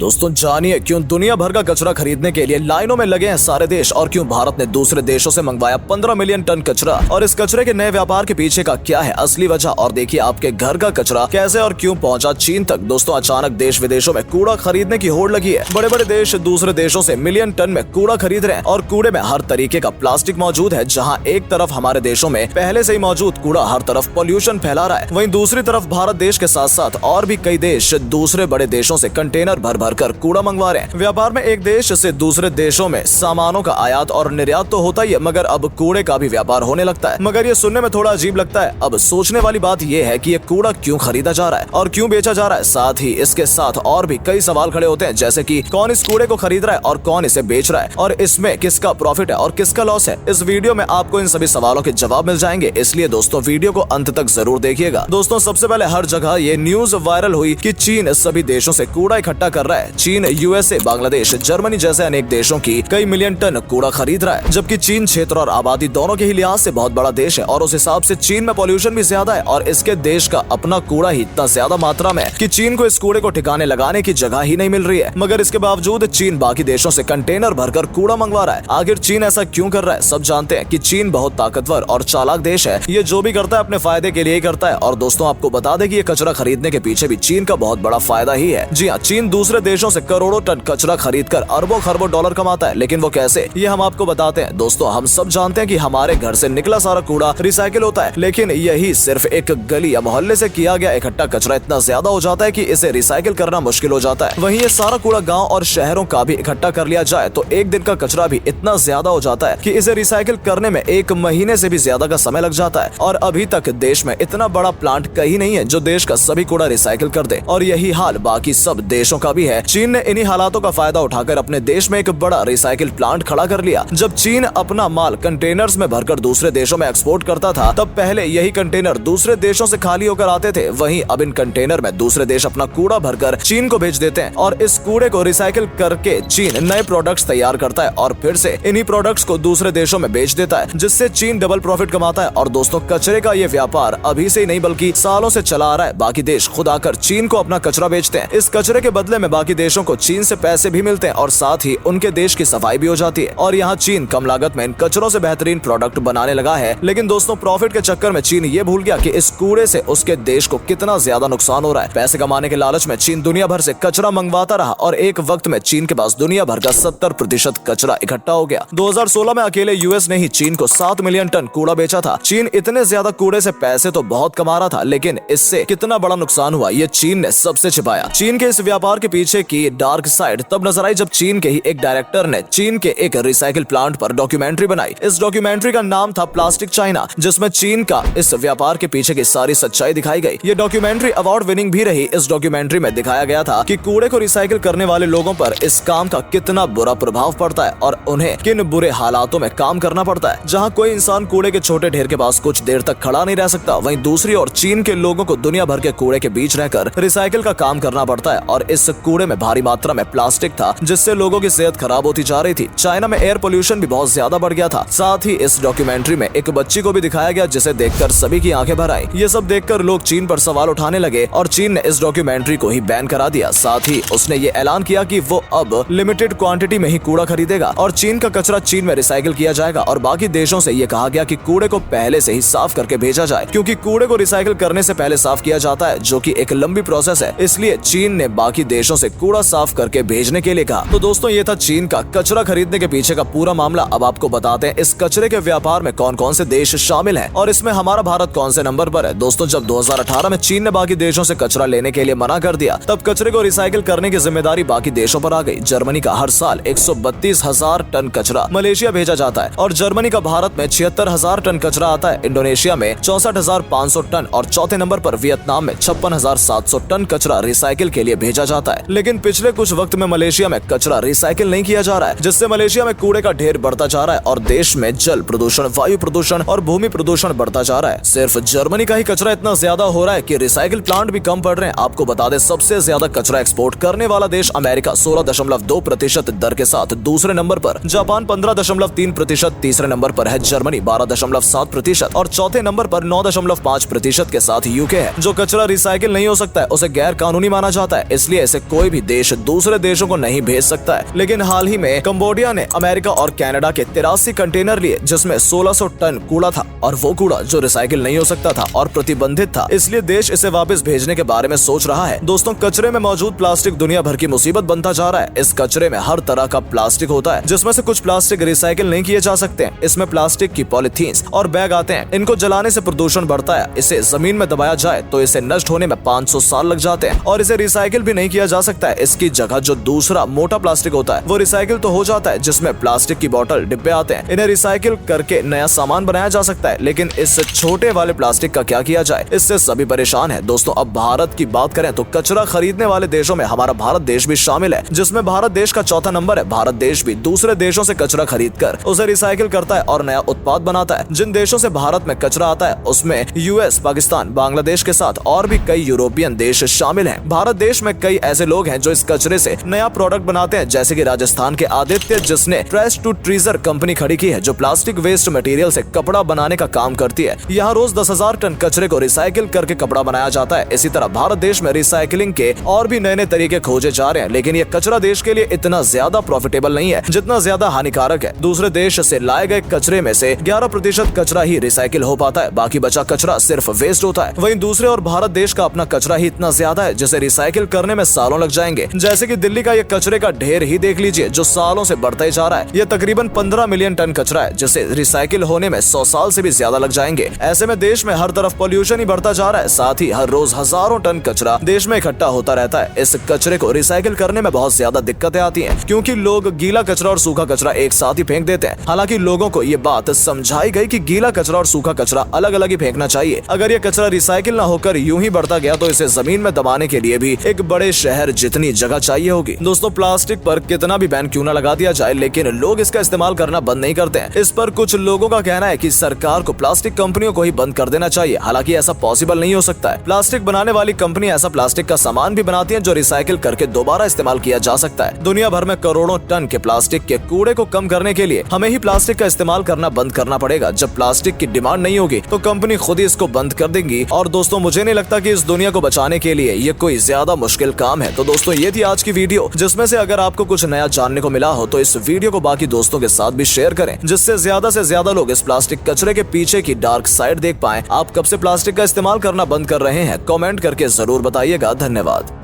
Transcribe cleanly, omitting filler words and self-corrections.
दोस्तों जानिए क्यों दुनिया भर का कचरा खरीदने के लिए लाइनों में लगे हैं सारे देश और क्यों भारत ने दूसरे देशों से मंगवाया 15 मिलियन टन कचरा और इस कचरे के नए व्यापार के पीछे का क्या है असली वजह। और देखिए आपके घर का कचरा कैसे और क्यों पहुंचा चीन तक। दोस्तों अचानक देश विदेशों में कूड़ा खरीदने की होड़ लगी है। बड़े बड़े देश दूसरे देशों से मिलियन टन में कूड़ा खरीद रहे हैं और कूड़े में हर तरीके का प्लास्टिक मौजूद है। जहाँ एक तरफ हमारे देशों में पहले से ही मौजूद कूड़ा हर तरफ पॉल्यूशन फैला रहा है, वहीं दूसरी तरफ भारत देश के साथ साथ और भी कई देश दूसरे बड़े देशों से कंटेनर भर भर कर कूड़ा मंगवा रहे हैं। व्यापार में एक देश से दूसरे देशों में सामानों का आयात और निर्यात तो होता ही है, मगर अब कूड़े का भी व्यापार होने लगता है। मगर ये सुनने में थोड़ा अजीब लगता है। अब सोचने वाली बात ये है कि ये कूड़ा क्यों खरीदा जा रहा है और क्यों बेचा जा रहा है। साथ ही इसके साथ और भी कई सवाल खड़े होते हैं, जैसे कि कौन इस कूड़े को खरीद रहा है और कौन इसे बेच रहा है और इसमें किसका प्रॉफिट है और किसका लॉस है। इस वीडियो में आपको इन सभी सवालों के जवाब मिल जाएंगे, इसलिए दोस्तों वीडियो को अंत तक जरूर देखिएगा। दोस्तों सबसे पहले हर जगह ये न्यूज वायरल हुई कि चीन सभी देशों से कूड़ा इकट्ठा कर रहा है। चीन यूएसए, बांग्लादेश, जर्मनी जैसे अनेक देशों की कई मिलियन टन कूड़ा खरीद रहा है, जबकि चीन क्षेत्र और आबादी दोनों के ही लिहाज से बहुत बड़ा देश है और उस हिसाब से चीन में पॉल्यूशन भी ज्यादा है और इसके देश का अपना कूड़ा ही इतना ज्यादा मात्रा में है कि चीन को इस कूड़े को ठिकाने लगाने की जगह ही नहीं मिल रही है। मगर इसके बावजूद चीन बाकी देशों से कंटेनर भरकर कूड़ा मंगवा रहा है। आखिर चीन ऐसा क्यों कर रहा है? सब जानते हैं कि चीन बहुत ताकतवर और चालाक देश है। ये जो भी करता है अपने फायदे के लिए ही करता है। और दोस्तों आपको बता दें कि ये कचरा खरीदने के पीछे भी चीन का बहुत बड़ा फायदा ही है। जी हाँ, चीन दूसरे देशों से करोड़ों टन कचरा खरीदकर अरबों खरबों डॉलर कमाता है, लेकिन वो कैसे, ये हम आपको बताते हैं। दोस्तों हम सब जानते हैं कि हमारे घर से निकला सारा कूड़ा रिसाइकिल होता है, लेकिन यही सिर्फ एक गली या मोहल्ले से किया गया इकट्ठा कचरा इतना ज्यादा हो जाता है कि इसे रिसाइकिल करना मुश्किल हो जाता है। वहीं ये सारा कूड़ा गाँव और शहरों का भी इकट्ठा कर लिया जाए तो एक दिन का कचरा भी इतना ज्यादा हो जाता है कि इसे रिसाइकिल करने में 1 महीने से भी ज्यादा का समय लग जाता है। और अभी तक देश में इतना बड़ा प्लांट कहीं नहीं है जो देश का सभी कूड़ा रिसाइकिल कर दे, और यही हाल बाकी सब देशों का भी है। चीन ने इन्हीं हालातों का फायदा उठाकर अपने देश में एक बड़ा रिसाइकिल प्लांट खड़ा कर लिया। जब चीन अपना माल कंटेनर्स में भरकर दूसरे देशों में एक्सपोर्ट करता था, तब पहले यही कंटेनर दूसरे देशों से खाली होकर आते थे। वहीं अब इन कंटेनर में दूसरे देश अपना कूड़ा भरकर चीन को भेज देते हैं और इस कूड़े को रिसाइकिल करके चीन नए प्रोडक्ट्स तैयार करता है और फिर से इन्हीं प्रोडक्ट्स को दूसरे देशों में बेच देता है, जिससे चीन डबल प्रॉफिट कमाता है। और दोस्तों कचरे का ये व्यापार अभी से ही नहीं बल्कि सालों से चला आ रहा है। बाकी देश खुद आकर चीन को अपना कचरा बेचते हैं। इस कचरे के बदले में बाकी देशों को चीन से पैसे भी मिलते हैं और साथ ही उनके देश की सफाई भी हो जाती है। और यहाँ चीन कम लागत में इन कचरों से बेहतरीन प्रोडक्ट बनाने लगा है। लेकिन दोस्तों प्रॉफिट के चक्कर में चीन ये भूल गया कि इस कूड़े से उसके देश को कितना ज्यादा नुकसान हो रहा है। पैसे कमाने के लालच में चीन दुनिया भर से कचरा मंगवाता रहा और एक वक्त में चीन के पास दुनिया भर का 70% कचरा इकट्ठा हो गया। 2016 में अकेले यूएस ने ही चीन को 7 मिलियन टन कूड़ा बेचा था। चीन इतने ज्यादा कूड़े से पैसे तो बहुत कमा रहा था, लेकिन इससे कितना बड़ा नुकसान हुआ ये चीन ने सबसे छिपाया। चीन के इस व्यापार के पीछे की डार्क साइड तब नजर आई जब चीन के ही एक डायरेक्टर ने चीन के एक रिसाइकिल प्लांट पर डॉक्यूमेंट्री बनाई। इस डॉक्यूमेंट्री का नाम था प्लास्टिक चाइना, जिसमें चीन का इस व्यापार के पीछे की सारी सच्चाई दिखाई गई। ये डॉक्यूमेंट्री अवार्ड विनिंग भी रही। इस डॉक्यूमेंट्री में दिखाया गया था कि कूड़े को रिसाइकिल करने वाले लोगों पर इस काम का कितना बुरा प्रभाव पड़ता है और उन्हें किन बुरे हालातों में काम करना पड़ता है। जहाँ कोई इंसान कूड़े के छोटे ढेर के पास कुछ देर तक खड़ा नहीं रह सकता, वहीं दूसरी ओर चीन के लोगों को दुनिया भर के कूड़े के बीच रहकर रिसाइकिल का काम करना पड़ता है। और इस कूड़े में भारी मात्रा में प्लास्टिक था, जिससे लोगों की सेहत खराब होती जा रही थी। चाइना में एयर पोल्यूशन भी बहुत ज्यादा बढ़ गया था। साथ ही इस डॉक्यूमेंट्री में एक बच्ची को भी दिखाया गया, जिसे देखकर सभी की आंखें भर आई। ये सब देखकर लोग चीन पर सवाल उठाने लगे और चीन ने इस डॉक्यूमेंट्री को ही बैन करा दिया। साथ ही उसने ये ऐलान किया कि वो अब लिमिटेड क्वांटिटी में ही कूड़ा खरीदेगा और चीन का कचरा चीन में रिसाइकिल किया जाएगा। और बाकी देशों से ये कहा गया कि कूड़े को पहले से ही साफ करके भेजा जाए, क्योंकि कूड़े को रिसाइकिल करने से पहले साफ किया जाता है, जो कि एक लंबी प्रोसेस है। इसलिए चीन ने बाकी देशों से कूड़ा साफ करके भेजने के लिए कहा। तो दोस्तों ये था चीन का कचरा खरीदने के पीछे का पूरा मामला। अब आपको बताते हैं इस कचरे के व्यापार में कौन कौन से देश शामिल हैं और इसमें हमारा भारत कौन से नंबर पर है। दोस्तों जब 2018 में चीन ने बाकी देशों से कचरा लेने के लिए मना कर दिया, तब कचरे को रिसाइकिल करने की जिम्मेदारी बाकी देशों पर आ गई। जर्मनी का हर साल 132,000 टन कचरा मलेशिया भेजा जाता है और जर्मनी का भारत में 76,000 टन कचरा आता है। इंडोनेशिया में 64,500 टन और चौथे नंबर पर वियतनाम में 56,700 टन कचरा रिसाइकिल के लिए भेजा जाता है। लेकिन पिछले कुछ वक्त में मलेशिया में कचरा रिसाइकिल नहीं किया जा रहा है, जिससे मलेशिया में कूड़े का ढेर बढ़ता जा रहा है और देश में जल प्रदूषण, वायु प्रदूषण और भूमि प्रदूषण बढ़ता जा रहा है। सिर्फ जर्मनी का ही कचरा इतना ज्यादा हो रहा है कि रिसाइकिल प्लांट भी कम पड़ रहे हैं। आपको बता दें सबसे ज्यादा कचरा एक्सपोर्ट करने वाला देश अमेरिका 16.2% दर के साथ दूसरे नंबर पर, जापान 15.3%, तीसरे नंबर पर है जर्मनी 12.7% और चौथे नंबर पर 9.5% के साथ यूके है। जो कचरा रिसाइकिल नहीं हो सकता है उसे गैर कानूनी माना जाता है, इसलिए इसे कोई कोई भी देश दूसरे देशों को नहीं भेज सकता है। लेकिन हाल ही में कंबोडिया ने अमेरिका और कनाडा के 83 कंटेनर लिए जिसमें 1600 टन कूड़ा था, और वो कूड़ा जो रिसाइकिल नहीं हो सकता था और प्रतिबंधित था, इसलिए देश इसे वापस भेजने के बारे में सोच रहा है। दोस्तों, कचरे में मौजूद प्लास्टिक दुनिया भर की मुसीबत बनता जा रहा है। इस कचरे में हर तरह का प्लास्टिक होता है, जिसमें से कुछ प्लास्टिक रिसाइकिल नहीं किए जा सकते हैं। इसमें प्लास्टिक की पॉलीथीन्स और बैग आते हैं। इनको जलाने से प्रदूषण बढ़ता है। इसे जमीन में दबाया जाए तो इसे नष्ट होने में 500 साल लग जाते हैं, और इसे रिसाइकिल भी नहीं किया जा सकता है। इसकी जगह जो दूसरा मोटा प्लास्टिक होता है वो रिसाइकिल तो हो जाता है, जिसमें प्लास्टिक की बोतल, डिब्बे आते हैं। इन्हें रिसाइकिल करके नया सामान बनाया जा सकता है। लेकिन इस छोटे वाले प्लास्टिक का क्या किया जाए, इससे सभी परेशान है। दोस्तों, अब भारत की बात करें तो कचरा खरीदने वाले देशों में हमारा भारत देश भी शामिल है, जिसमें भारत देश का चौथा नंबर है। भारत देश भी दूसरे देशों से कचरा खरीद कर उसे रिसाइकिल करता है और नया उत्पाद बनाता है। जिन देशों से भारत में कचरा आता है उसमें यूएस, पाकिस्तान, बांग्लादेश के साथ और भी कई यूरोपियन देश शामिल हैं। भारत देश में कई ऐसे लोग हैं जो इस कचरे से नया प्रोडक्ट बनाते हैं, जैसे कि राजस्थान के आदित्य, जिसने ट्रेश टू ट्रीजर कंपनी खड़ी की है, जो प्लास्टिक वेस्ट मटेरियल से कपड़ा बनाने का काम करती है। यहाँ रोज 10,000 टन कचरे को रिसाइकिल करके कपड़ा बनाया जाता है। इसी तरह भारत देश में रिसाइकिलिंग के और भी नए तरीके खोजे जा रहे हैं, लेकिन ये कचरा देश के लिए इतना ज्यादा प्रॉफिटेबल नहीं है जितना ज्यादा हानिकारक है। दूसरे देश से लाए गए कचरे में से 11% कचरा ही रिसाइकिल हो पाता है, बाकी बचा कचरा सिर्फ वेस्ट होता है। वहीं दूसरे और भारत देश का अपना कचरा ही इतना ज्यादा है जिसे रिसाइकिल करने में सालों लग जाएंगे। जैसे कि दिल्ली का ये कचरे का ढेर ही देख लीजिए, जो सालों से बढ़ता ही जा रहा है। ये तकरीबन 15 मिलियन टन कचरा है, जिसे रिसाइकिल होने में 100 साल से भी ज्यादा लग जाएंगे। ऐसे में देश में हर तरफ पॉल्यूशन ही बढ़ता जा रहा है। साथ ही हर रोज हजारों टन कचरा देश में इकट्ठा होता रहता है। इस कचरे को रिसाइकिल करने में बहुत ज्यादा दिक्कतें आती हैं, क्योंकि लोग गीला कचरा और सूखा कचरा एक साथ ही फेंक देते हैं। हालांकि लोगों को ये बात समझाई गई कि गीला कचरा और सूखा कचरा अलग अलग ही फेंकना चाहिए। अगर ये कचरा रिसाइकिल ना होकर यूं ही बढ़ता गया तो इसे जमीन में दबाने के लिए भी एक बड़े शहर जितनी जगह चाहिए होगी। दोस्तों, प्लास्टिक पर कितना भी बैन क्यों ना लगा दिया जाए, लेकिन लोग इसका इस्तेमाल करना बंद नहीं करते हैं। इस पर कुछ लोगों का कहना है कि सरकार को प्लास्टिक कंपनियों को ही बंद कर देना चाहिए। हालांकि ऐसा पॉसिबल नहीं हो सकता है। प्लास्टिक बनाने वाली कंपनी ऐसा प्लास्टिक का सामान भी बनाती है जो रिसाइकिल करके दोबारा इस्तेमाल किया जा सकता है। दुनिया भर में करोड़ों टन के प्लास्टिक के कूड़े को कम करने के लिए हमें ही प्लास्टिक का इस्तेमाल करना बंद करना पड़ेगा। जब प्लास्टिक की डिमांड नहीं होगी तो कंपनी खुद ही इसको बंद कर देंगी। और दोस्तों, मुझे नहीं लगता कि इस दुनिया को बचाने के लिए ये कोई ज्यादा मुश्किल काम है। तो दोस्तों, ये थी आज की वीडियो, जिसमें से अगर आपको कुछ नया जानने को मिला हो तो इस वीडियो को बाकी दोस्तों के साथ भी शेयर करें, जिससे से ज्यादा लोग इस प्लास्टिक कचरे के पीछे की डार्क साइड देख पाएं। आप कब से प्लास्टिक का इस्तेमाल करना बंद कर रहे हैं, कमेंट करके जरूर बताइएगा। धन्यवाद।